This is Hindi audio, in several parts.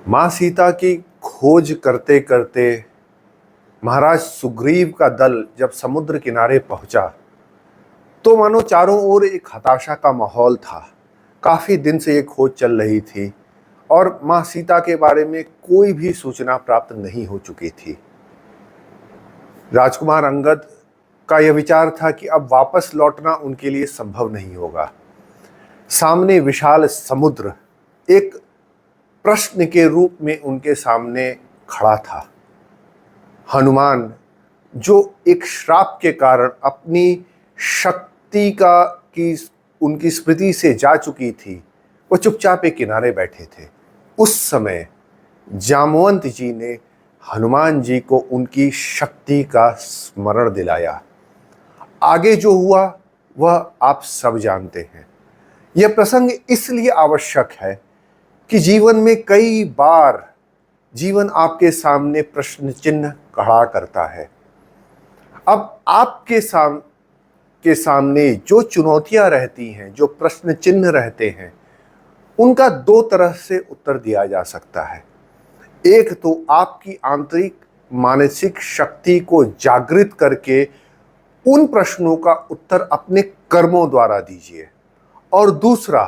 माँ सीता की खोज करते करते महाराज सुग्रीव का दल जब समुद्र किनारे पहुंचा तो मानो चारों ओर एक हताशा का माहौल था। काफी दिन से ये खोज चल रही थी और माँ सीता के बारे में कोई भी सूचना प्राप्त नहीं हो चुकी थी। राजकुमार अंगद का यह विचार था कि अब वापस लौटना उनके लिए संभव नहीं होगा। सामने विशाल समुद्र एक प्रश्न के रूप में उनके सामने खड़ा था। हनुमान जो एक श्राप के कारण अपनी शक्ति की उनकी स्मृति से जा चुकी थी, वो चुपचाप एक किनारे बैठे थे। उस समय जामवंत जी ने हनुमान जी को उनकी शक्ति का स्मरण दिलाया। आगे जो हुआ वह आप सब जानते हैं। यह प्रसंग इसलिए आवश्यक है कि जीवन में कई बार जीवन आपके सामने प्रश्न चिन्ह खड़ा करता है। अब आपके सामने जो चुनौतियां रहती हैं, जो प्रश्न चिन्ह रहते हैं, उनका दो तरह से उत्तर दिया जा सकता है। एक तो आपकी आंतरिक मानसिक शक्ति को जागृत करके उन प्रश्नों का उत्तर अपने कर्मों द्वारा दीजिए, और दूसरा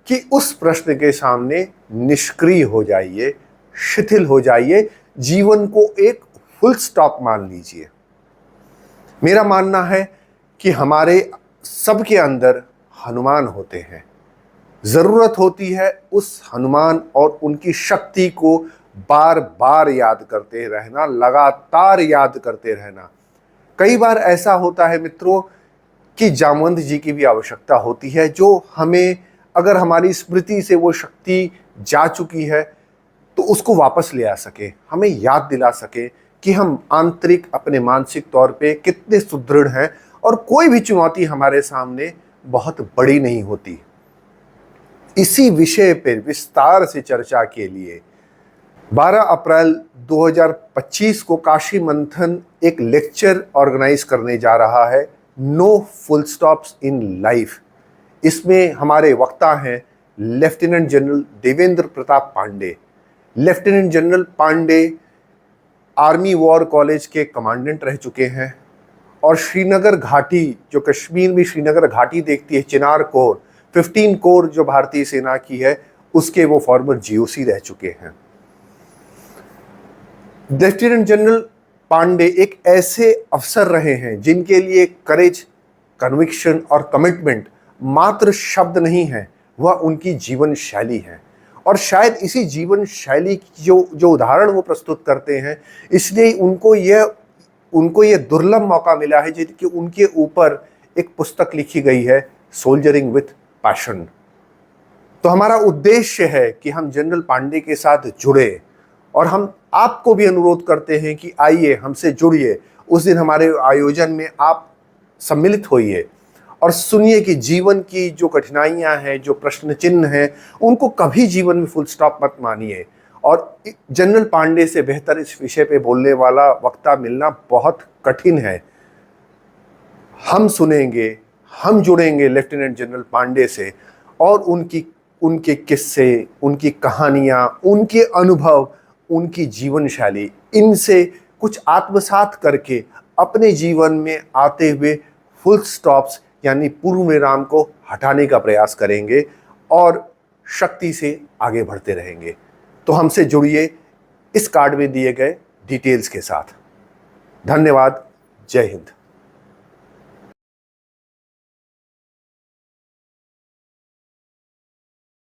कि उस प्रश्न के सामने निष्क्रिय हो जाइए, शिथिल हो जाइए, जीवन को एक फुल स्टॉप मान लीजिए। मेरा मानना है कि हमारे सबके अंदर हनुमान होते हैं। जरूरत होती है उस हनुमान और उनकी शक्ति को बार बार याद करते रहना, लगातार याद करते रहना। कई बार ऐसा होता है मित्रों कि जामवंत जी की भी आवश्यकता होती है, जो हमें, अगर हमारी स्मृति से वो शक्ति जा चुकी है तो उसको वापस ले आ सके, हमें याद दिला सके कि हम आंतरिक अपने मानसिक तौर पे कितने सुदृढ़ हैं और कोई भी चुनौती हमारे सामने बहुत बड़ी नहीं होती। इसी विषय पर विस्तार से चर्चा के लिए 12 अप्रैल 2025 को काशी मंथन एक लेक्चर ऑर्गेनाइज करने जा रहा है, no full stops in life. इसमें हमारे वक्ता हैं lieutenant general Devendra Pratap Pandey. Lieutenant general Pandey army war college के कमांडेंट रह चुके हैं और श्रीनगर घाटी, जो कश्मीर में श्रीनगर घाटी देखती है, चिनार कोर 15 कोर जो भारतीय सेना की है, उसके वो फॉर्मर जीओसी रह चुके हैं। लेफ्टिनेंट जनरल पांडे एक ऐसे अफसर रहे हैं जिनके लिए करेज, कन्विक्शन और कमिटमेंट मात्र शब्द नहीं है, वह उनकी जीवन शैली है। और शायद इसी जीवन शैली की जो उदाहरण वो प्रस्तुत करते हैं, इसलिए उनको ये दुर्लभ मौका मिला है कि उनके ऊपर एक पुस्तक लिखी गई है, सोल्जरिंग विथ पैशन। तो हमारा उद्देश्य है कि हम जनरल पांडे के साथ जुड़े, और हम आपको भी अनुरोध करते हैं कि आइए हमसे जुड़िए। उस दिन हमारे आयोजन में आप सम्मिलित होइए और सुनिए कि जीवन की जो कठिनाइयां हैं, जो प्रश्न चिन्ह हैं, उनको कभी जीवन में फुल स्टॉप मत मानिए। और जनरल पांडे से बेहतर इस विषय पे बोलने वाला वक्ता मिलना बहुत कठिन है। हम सुनेंगे, हम जुड़ेंगे लेफ्टिनेंट जनरल पांडे से, और उनके किस्से, उनकी कहानियां, उनके अनुभव, उनकी जीवन शैली, इनसे कुछ आत्मसात करके अपने जीवन में आते हुए फुल स्टॉप्स यानी पूर्व विराम को हटाने का प्रयास करेंगे और शक्ति से आगे बढ़ते रहेंगे। तो हमसे जुड़िए इस कार्ड में दिए गए डिटेल्स के साथ। धन्यवाद। जय हिंद।